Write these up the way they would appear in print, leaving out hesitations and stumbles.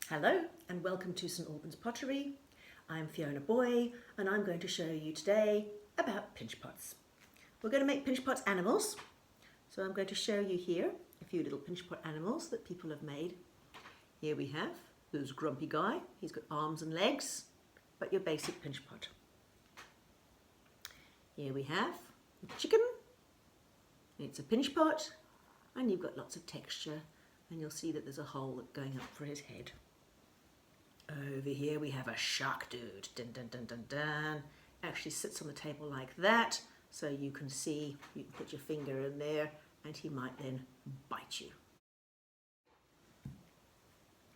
Hello and welcome to St Albans Pottery. I'm Fiona Booy and I'm going to show you today about pinch pots. We're going to make pinch pots animals. So I'm going to show you here a few little pinch pot animals that people have made. Here we have this grumpy guy. He's got arms and legs, but your basic pinch pot. Here we have a chicken. It's a pinch pot and you've got lots of texture and you'll see that there's a hole going up for his head. Over here we have a shark dude, dun dun dun dun dun. Actually sits on the table like that, so you can see, you can put your finger in there and he might then bite you.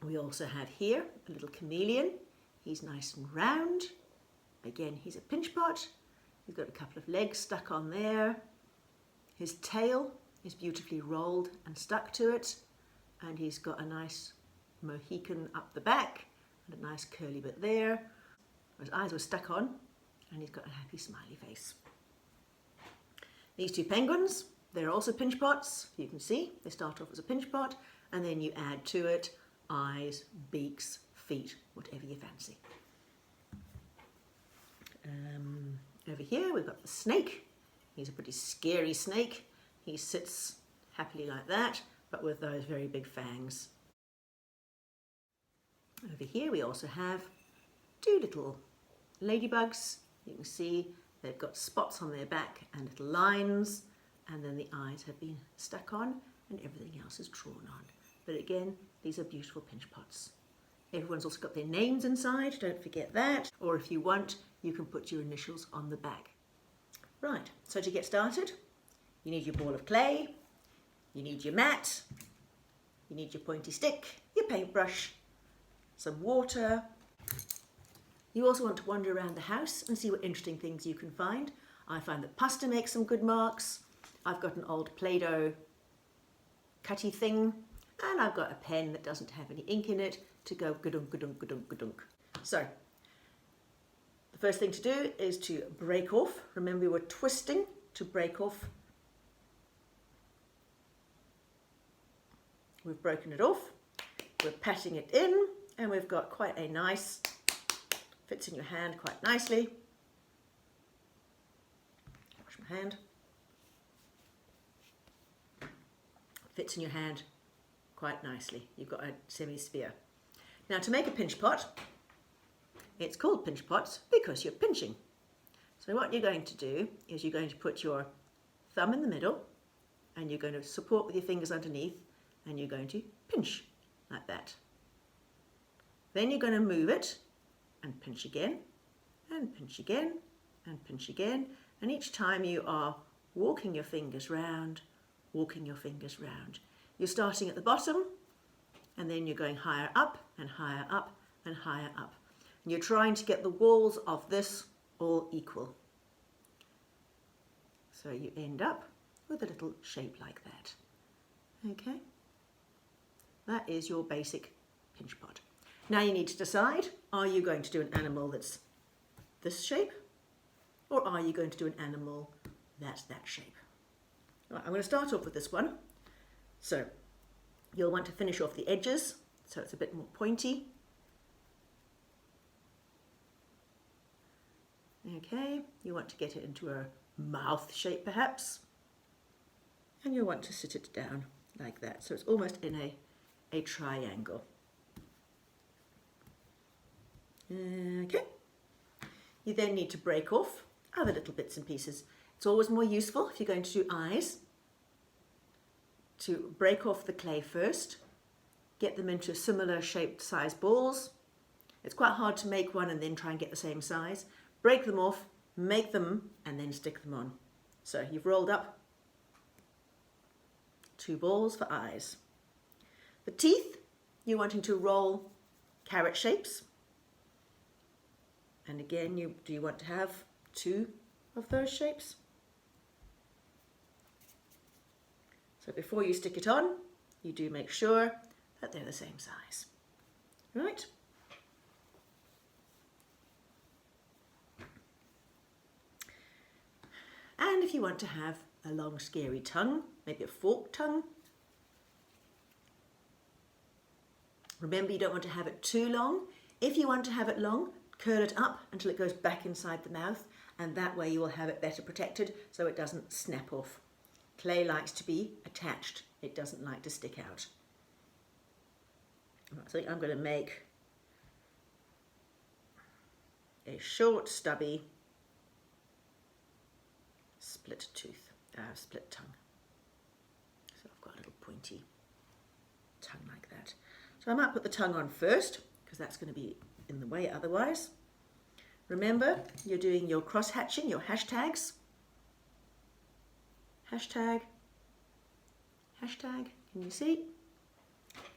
We also have here a little chameleon. He's nice and round. Again, he's a pinch pot. He's got a couple of legs stuck on there. His tail is beautifully rolled and stuck to it, and he's got a nice mohican up the back and a nice curly bit there. His eyes were stuck on and he's got a happy smiley face. These two penguins, they're also pinch pots. You can see they start off as a pinch pot and then you add to it eyes, beaks, feet, whatever you fancy. Over here we've got the snake. He's a pretty scary snake. He sits happily like that, but with those very big fangs. Over here we also have two little ladybugs. You can see they've got spots on their back and little lines, and then the eyes have been stuck on and everything else is drawn on. But again, these are beautiful pinch pots. Everyone's also got their names inside, don't forget that. Or if you want, you can put your initials on the back. Right, so to get started, you need your ball of clay, you need your mat, you need your pointy stick, your paintbrush, some water. You also want to wander around the house and see what interesting things you can find. I find that pasta makes some good marks. I've got an old Play-Doh cutty thing, and I've got a pen that doesn't have any ink in it to go gadunk, gadunk, gadunk, gadunk. So, the first thing to do is to break off. Remember, we were twisting to break off. We've broken it off. We're patting it in. And we've got quite a nice, fits in your hand quite nicely. Wash my hand. Fits in your hand quite nicely. You've got a semi-sphere. Now to make a pinch pot, it's called pinch pots because you're pinching. So what you're going to do is you're going to put your thumb in the middle and you're going to support with your fingers underneath and you're going to pinch like that. Then you're going to move it and pinch again and pinch again and pinch again. And each time you are walking your fingers round, walking your fingers round. You're starting at the bottom and then you're going higher up and higher up and higher up. And you're trying to get the walls of this all equal. So you end up with a little shape like that. Okay? That is your basic pinch pot. Now you need to decide, are you going to do an animal that's this shape or are you going to do an animal that's that shape? Right, I'm going to start off with this one. So you'll want to finish off the edges so it's a bit more pointy. Okay, you want to get it into a mouth shape perhaps, and you want to sit it down like that so it's almost in a triangle. Okay, you then need to break off other little bits and pieces. It's always more useful if you're going to do eyes to break off the clay first, get them into similar shaped size balls. It's quite hard to make one and then try and get the same size. Break them off, make them and then stick them on. So you've rolled up two balls for eyes. The teeth, you're wanting to roll carrot shapes. And again, do you want to have two of those shapes? So before you stick it on, you do make sure that they're the same size. Right? And if you want to have a long scary tongue, maybe a forked tongue, Remember, you don't want to have it too long. If you want to have it long, curl it up until it goes back inside the mouth, and that way you will have it better protected so it doesn't snap off. Clay likes to be attached. It doesn't like to stick out. So I'm going to make a short, stubby, split tongue. So I've got a little pointy tongue like that. So I might put the tongue on first because that's going to be in the way otherwise. Remember, you're doing your cross hatching, your hashtags. Hashtag, hashtag, can you see?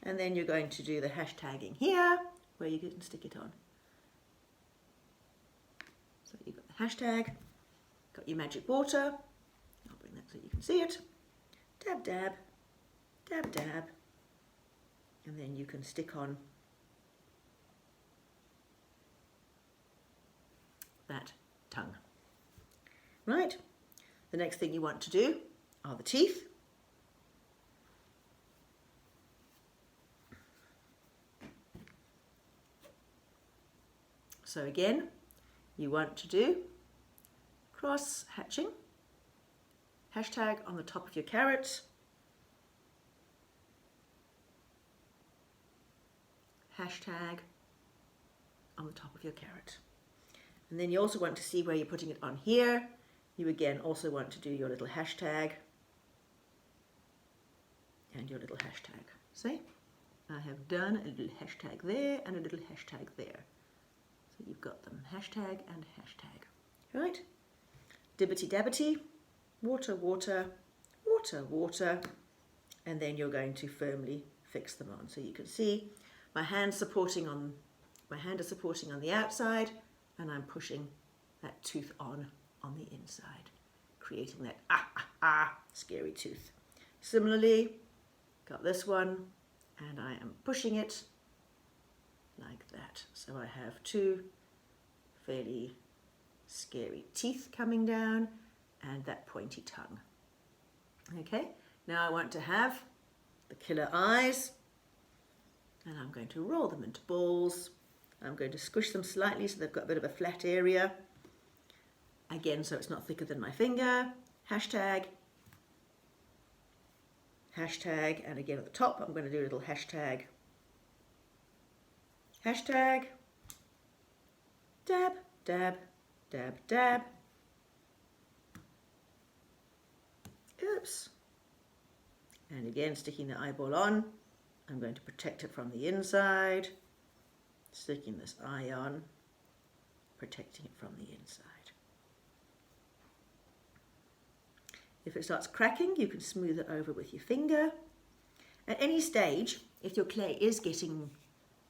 And then you're going to do the hashtagging here where you can stick it on. So you've got the hashtag, got your magic water. I'll bring that so you can see it. Dab, dab, dab, dab. And then you can stick on that tongue. Right, the next thing you want to do are the teeth. So again, you want to do cross hatching, hashtag on the top of your carrot, hashtag on the top of your carrot. And then you also want to see where you're putting it on here. You again also want to do your little hashtag and your little hashtag. See, I have done a little hashtag there and a little hashtag there. So you've got them, hashtag and hashtag. Right, dibbity dabbity, water, water, water, water, and then you're going to firmly fix them on. So you can see my hand is supporting on the outside, and I'm pushing that tooth on the inside, creating that scary tooth. Similarly, got this one, and I am pushing it like that. So I have two fairly scary teeth coming down and that pointy tongue. Okay, now I want to have the killer eyes, and I'm going to roll them into balls. I'm going to squish them slightly so they've got a bit of a flat area. Again, so it's not thicker than my finger. Hashtag, hashtag, and again at the top I'm going to do a little hashtag. Hashtag, dab, dab, dab, dab. Oops. And again, sticking the eyeball on. I'm going to protect it from the inside. Sticking this eye on, protecting it from the inside. If it starts cracking, you can smooth it over with your finger. At any stage, if your clay is getting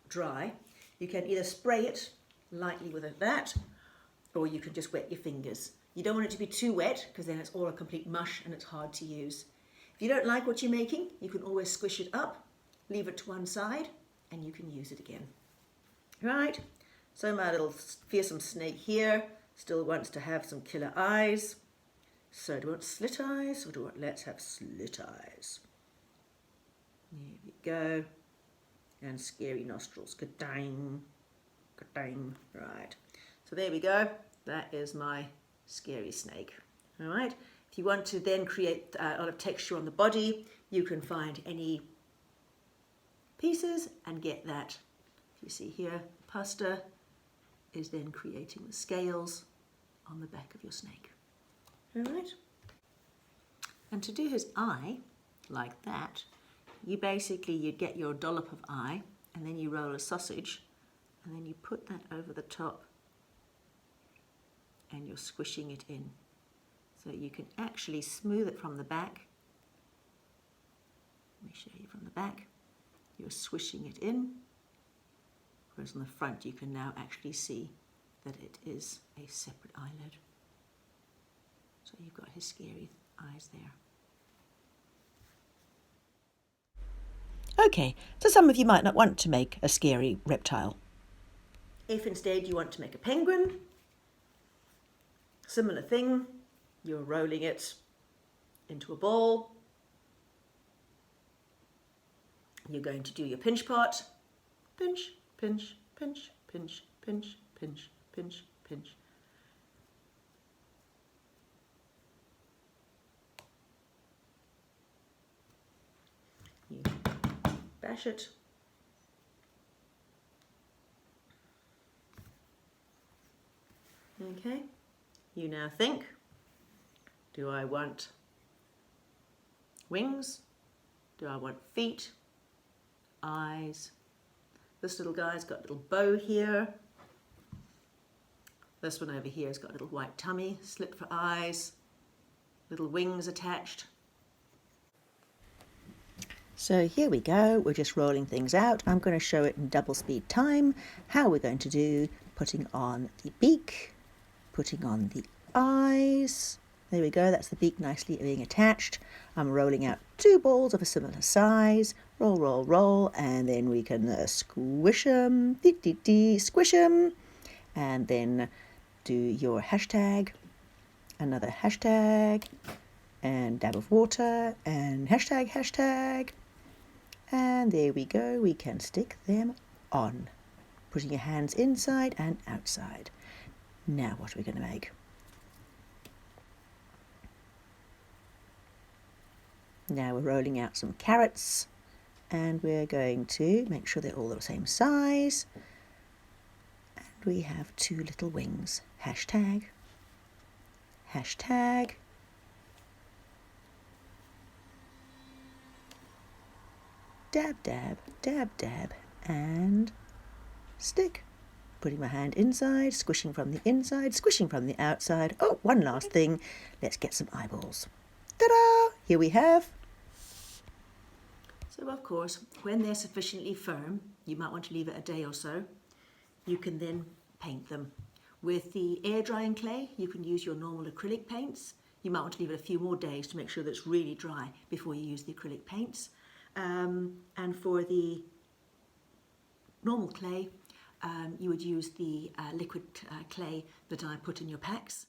dry, you can either spray it lightly with that, or you can just wet your fingers. You don't want it to be too wet because then it's all a complete mush and it's hard to use. If you don't like what you're making, you can always squish it up, leave it to one side, and you can use it again. Right, so my little fearsome snake here still wants to have some killer eyes. So do we want slit eyes, or do we want, let's have slit eyes. There we go. And scary nostrils. Ka-dang, ka-dang. Right, so there we go. That is my scary snake. All right, if you want to then create a lot of texture on the body, you can find any pieces and get that. You see here, pasta is then creating the scales on the back of your snake. All right. And to do his eye like that, you'd get your dollop of eye, and then you roll a sausage, and then you put that over the top, and you're squishing it in. So you can actually smooth it from the back. Let me show you from the back. You're swishing it in. Whereas on the front you can now actually see that it is a separate eyelid. So you've got his scary eyes there. Okay, so some of you might not want to make a scary reptile. If instead you want to make a penguin, similar thing, you're rolling it into a ball. You're going to do your pinch pot, pinch, pinch, pinch, pinch, pinch, pinch, pinch, pinch. You bash it. Okay, you now think, do I want wings? Do I want feet? Eyes? This little guy's got a little bow here. This one over here has got a little white tummy, slit for eyes, little wings attached. So here we go, we're just rolling things out. I'm going to show it in double speed time how we're going to do putting on the beak, putting on the eyes. There we go, that's the beak nicely being attached. I'm rolling out 2 balls of a similar size. Roll, roll, roll, and then we can squish them, squish them, and then do your hashtag, another hashtag, and dab of water, and hashtag, hashtag. And there we go, we can stick them on, putting your hands inside and outside. Now what are we going to make? Now we're rolling out some carrots, and we're going to make sure they're all the same size. And we have 2 little wings. Hashtag, hashtag. Dab, dab, dab, dab, and stick. Putting my hand inside, squishing from the inside, squishing from the outside. Oh, one last thing. Let's get some eyeballs. Ta-da! Here we have. So of course, when they're sufficiently firm, you might want to leave it a day or so. You can then paint them. With the air drying clay, you can use your normal acrylic paints. You might want to leave it a few more days to make sure that it's really dry before you use the acrylic paints. And for the normal clay, you would use the liquid clay that I put in your packs.